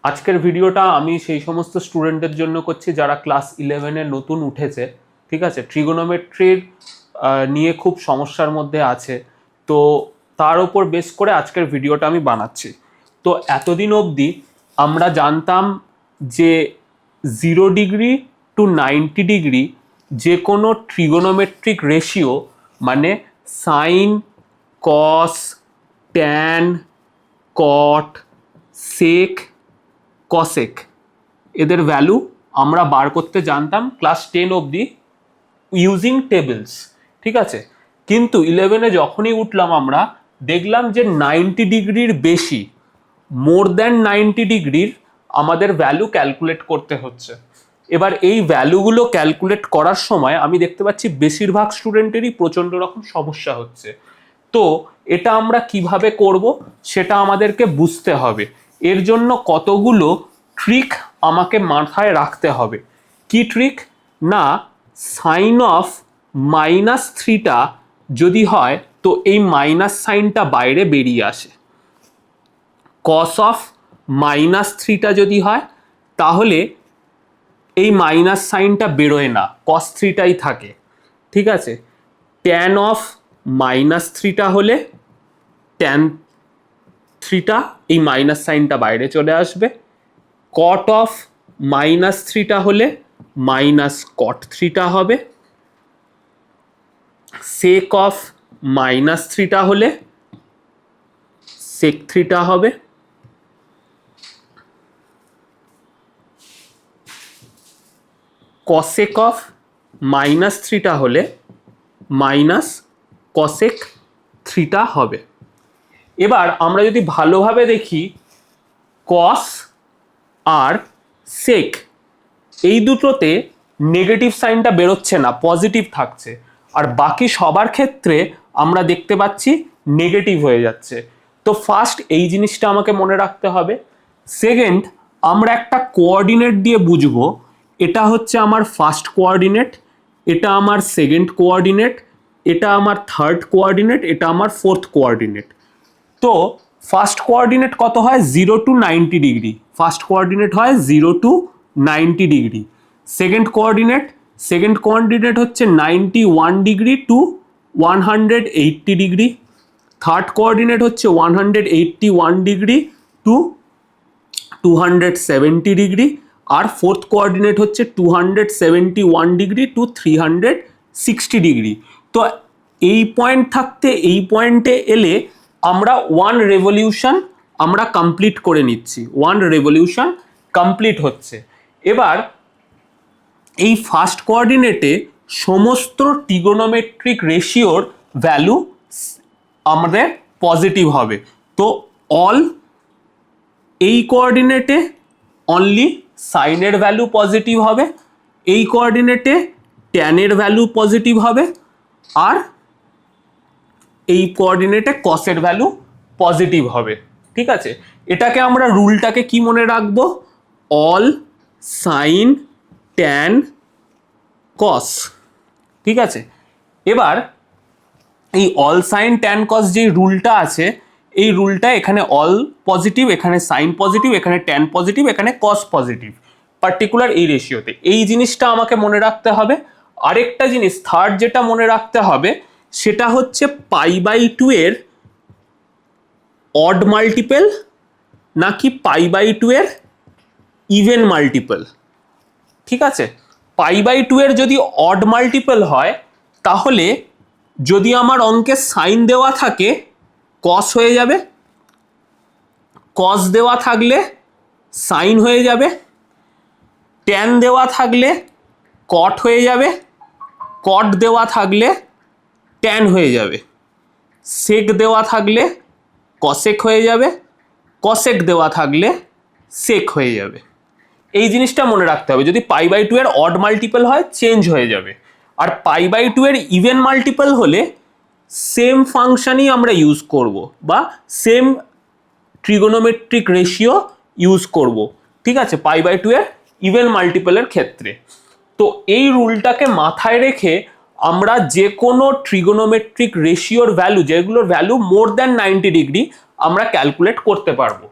আজকের ভিডিওটা আমি সেই সমস্ত স্টুডেন্টদের জন্য করছি যারা ক্লাস 11-এ নতুন উঠেছে, ঠিক আছে। ট্রিগোনোমেট্রির নিয়ে খুব সমস্যার মধ্যে আছে, তো তার উপর বেস করে আজকের ভিডিওটা আমি বানাচ্ছি। তো এতদিন অবধি আমরা জানতাম যে 0 ডিগ্রি টু 90 ডিগ্রি যে কোনো ট্রিগোনোমেট্রিক রেশিও, মানে সাইন, কস, ট্যান, কট, সেক, কসেক, এদের ভ্যালু আমরা বার করতে জানতাম ক্লাস 10 অবধি ইউজিং টেবিলস, ঠিক আছে। কিন্তু 11-এ যখনই উঠলাম আমরা দেখলাম যে 90 ডিগ্রির বেশি, মোর দ্যান 90 ডিগ্রির আমাদের ভ্যালু ক্যালকুলেট করতে হচ্ছে। এবার এই ভ্যালুগুলো ক্যালকুলেট করার সময় আমি দেখতে পাচ্ছি বেশিরভাগ স্টুডেন্টেরই প্রচণ্ড রকম সমস্যা হচ্ছে। তো এটা আমরা কিভাবে করব সেটা আমাদেরকে বুঝতে হবে। এর জন্য কতগুলো ট্রিক আমাকে মাথায় রাখতে হবে। কি ট্রিক? না, সাইন অফ -3টা যদি হয় তো এই মাইনাস সাইনটা বাইরে বেরিয়ে আসে। কস অফ -3টা যদি হয় তাহলে এই মাইনাস সাইনটা বেরোয় না, কস 3টাই থাকে, ঠিক আছে। ট্যান অফ -3টা হলে ট্যান 3টা, এই মাইনাস সাইনটা বাইরে চলে আসবে। কট অফ -3টা হলে মাইনাস কট 3টা হবে। সেক অফ -3টা হলে সেক 3টা হবে। কসেক অফ -3টা হলে মাইনাস কসেক 3টা হবে। এবার আমরা যদি ভালোভাবে দেখি, কস আর সেক এই দুটোতে নেগেটিভ সাইনটা বেরোচ্ছে না, পজিটিভ থাকছে, আর বাকি সবার ক্ষেত্রে আমরা দেখতে পাচ্ছি নেগেটিভ হয়ে যাচ্ছে। তো ফার্স্ট এই জিনিসটা আমাকে মনে রাখতে হবে। সেকেন্ড, আমরা একটা কোঅর্ডিনেট দিয়ে বুঝবো, এটা হচ্ছে আমার ফার্স্ট কোঅর্ডিনেট, এটা আমার সেকেন্ড কোঅর্ডিনেট, এটা আমার থার্ড কোঅর্ডিনেট, এটা আমার ফোর্থ কোঅর্ডিনেট। তো ফার্স্ট কোঅর্ডিনেট কত হয়? 0 টু 90 ডিগ্রি। ফার্স্ট কোঅর্ডিনেট হয় 0 টু 90 ডিগ্রি। সেকেন্ড কোঅর্ডিনেট হচ্ছে 91 degree to 180 degree. Third coordinate হচ্ছে 181 ডিগ্রি টু 270 ডিগ্রি। আর ফোর্থ কোঅর্ডিনেট হচ্ছে 271 ডিগ্রি টু 360 ডিগ্রি। তো এই পয়েন্ট থাকতে এই পয়েন্টে এলে আমরা 1 রেভলিউশন আমরা কমপ্লিট করে নিচ্ছি, 1 রেভলিউশন কমপ্লিট হচ্ছে। এবার এই ফার্স্ট কোঅর্ডিনেটে সমস্ত ট্রিগোনোমেট্রিক রেশিওর ভ্যালু আমাদের পজিটিভ হবে। তো অল, এই কোঅর্ডিনেটে অনলি সাইনের ভ্যালু পজিটিভ হবে, এই কোঅর্ডিনেটে ট্যানের ভ্যালু পজিটিভ হবে, আর এই কোঅর্ডিনেটে কসের ভ্যালু পজিটিভ হবে, ঠিক আছে। এটাকে আমরা রুলটাকে কি মনে রাখবো? অল সাইন ট্যান কস, ঠিক আছে। এবার এই অল সাইন ট্যান কস যে রুলটা আছে, এই রুলটা এখানে অল পজিটিভ, এখানে সাইন পজিটিভ, এখানে ট্যান পজিটিভ, এখানে কস পজিটিভ, পার্টিকুলার এই রেশিওতে। এই জিনিসটা আমাকে মনে রাখতে হবে। আরেকটা জিনিস থার্ড যেটা মনে রাখতে হবে সেটা হচ্ছে π/2 এর অড মাল্টিপল নাকি π/2 এর ইভেন মাল্টিপল, ঠিক আছে। π/2 এর যদি অড মাল্টিপল হয় তাহলে যদি আমার অঙ্কে সাইন দেওয়া থাকে কস হয়ে যাবে, কস দেওয়া থাকলে সাইন হয়ে যাবে, ট্যান দেওয়া থাকলে কট হয়ে যাবে, কট দেওয়া থাকলে ট্যান হয়ে যাবে, সেক দেওয়া থাকলে কসেক হয়ে যাবে, কসেক দেওয়া থাকলে সেক হয়ে যাবে। এই জিনিসটা মনে রাখতে হবে। যদি π/2 এর অড মাল্টিপল হয় চেঞ্জ হয়ে যাবে, আর π/2 এর ইভেন মাল্টিপল হলে সেম ফাংশনই আমরা ইউজ করব বা সেম ট্রিগোনোমেট্রিক রেশিও ইউজ করব, ঠিক আছে, π/2 এর ইভেন মাল্টিপলের ক্ষেত্রে। তো এই রুলটাকে মাথায় রেখে আমরা যে কোনো ট্রিগোনোমেট্রিক রেশিওর ভ্যালু, যেগুলোর ভ্যালু মোর দ্যান 90 ডিগ্রি, আমরা ক্যালকুলেট করতে পারবো।